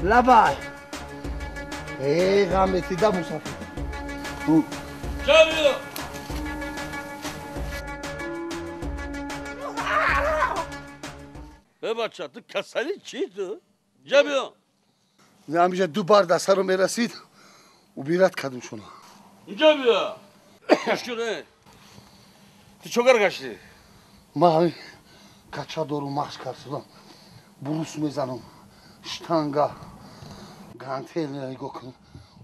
لبای غمتی دا مسافر جابیو بچه تو کسلی چی تو؟ جابیو همیشه 2 بار دست رو میرسید و بیرت کدوم شونا اینجا بیا مشکونه تو چوگر گشتی؟ ما همین کچا دارو مخش کرسونم بروس میزنم شتنگا گانتیل نگاه کن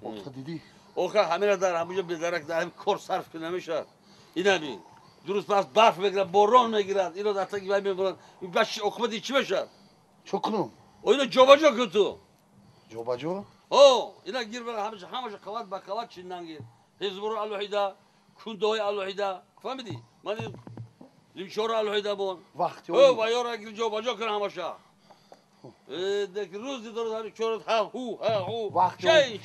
اوختا دیدی؟ اوخه همین در همونجا بدرک در همین کار صرف که نمیشه این همین درست پس برف بگیرن باران میگیرن اینو در تکی باید میبرن این بچه اقمتی چی بشه؟ چو کنم؟ او اینو جابا جا کن تو جابا جا؟ اینا گیر برن همشه قوات با قوات چیندن گیر حزبور الوحیده کندهای الوحیده فهمیدی؟ من لیمشور الوحیده بون وقتی و یارا گیر جابا جا کن همشه روزی داره همین چورت ها هو وقتی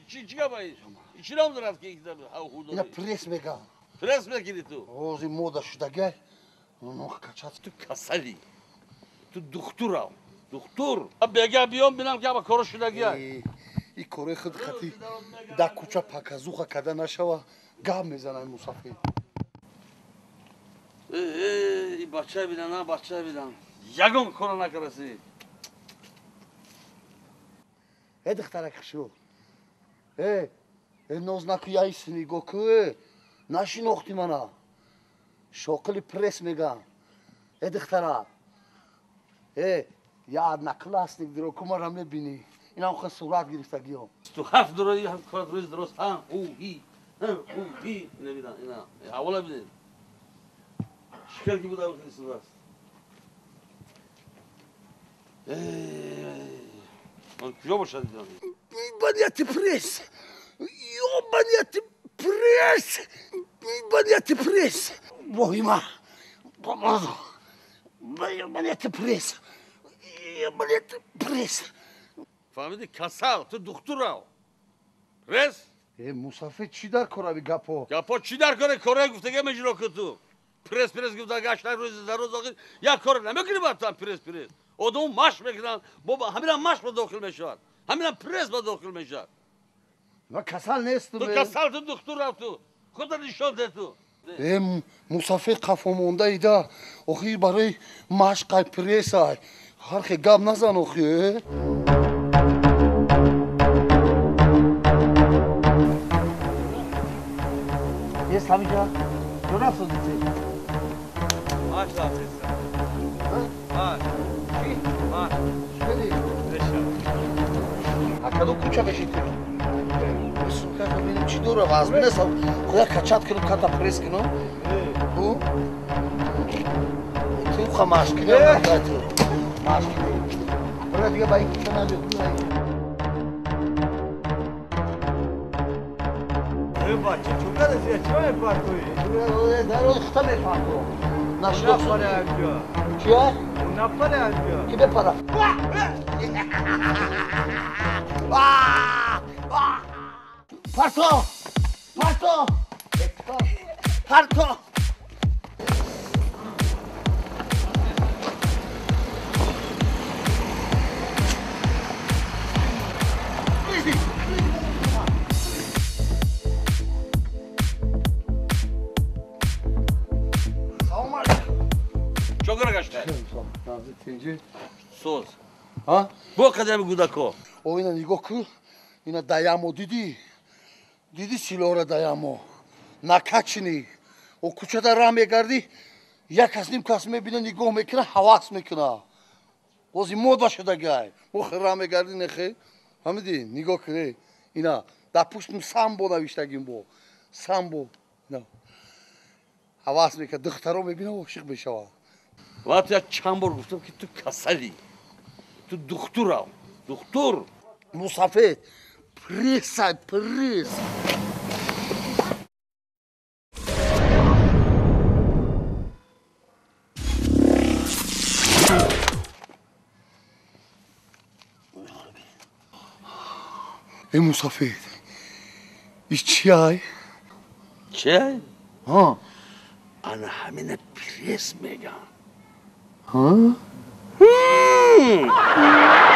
چی گفایی؟ چی نام دارد که ها هو اینا داری؟ پریس میگم پرس میکنی تو روزی مودا شدگه نوخ کچات تو کسلی تو دکتر بگه بیام بینم که با کارو شدگیه ای کاره خود خطی دا کوچه پاکازوخه کده نشوه گام میزنه مسافر ای بچه بیدن نه بچه بیدن یگم کارو نکرسی دخترک شو نوز نکو یایسنی گوکو نشناختی منو شغل پرس میگم دخترک یاد نکلاس نگیرو کمارم میبینی اینا خود صورت گرفتگیام تو 7 دورایی هم کارت روز درست ها هی نمیدن اینا اولا بیدن شکر کی بود اول خیلی است من کجا باشد دیدم بنیت پرس بنیت پرس وای بنیت پرس فهمیدی کسل تو دکتر رو پرس مسافر چی در کاره گپا چی در کاره کاره گفتگه مجرا که تو پرس گفته گشتن روز در روز آخر یا کار نمیکنی باید تو پرس آدم ماش میکنن بابا همین ماش با داخل میشود همین پرس با داخل میشود نه کسل نیستم تو کسل تو دکتر رو تو خود نشان ده تو مسافر قفا مونده ایده آخی برای مشق پرس های هرخی گپ نزن آخی یه سامی جا جو رفت دیتی ماش رفت ماش چی؟ ماش شدی؟ اکدو کوچه بشید بسون که ببینیم چی دوره وزن نیستم خدا کچت کنم کتا پریس کنم تو خواه مشک کنم مشک کنم برای دیگه باید کتا نبید بچه چونگه دستی چه میپر توی؟ در رو اختا میپر کنم نفره اینجا چیه؟ اون نفره اینجا کی بپره؟ پرتو چوگر گشته تینجی سوز ها؟ بو قدم گوداکو او اینا نگاه کن اینا دایامو دیدی سیلوره دایامو نکچنی او کوچه در راه میگردی یک از نیم کس میبینه نگاه میکنه حواس میکنه بازی مودا شده گای او راه میگردی نخی همیدی نگاه کنی اینا در پشتم سامبو نوشتگیم بو سامبو نه حواس میکنه دخترو میبینه عاشق میشه وقتی از چند بار گفتم که تو کسلی تو دکتر مسافر پریس ای مسافر این چی های؟ چه؟ ها انا همین پریس میگم ها؟ М.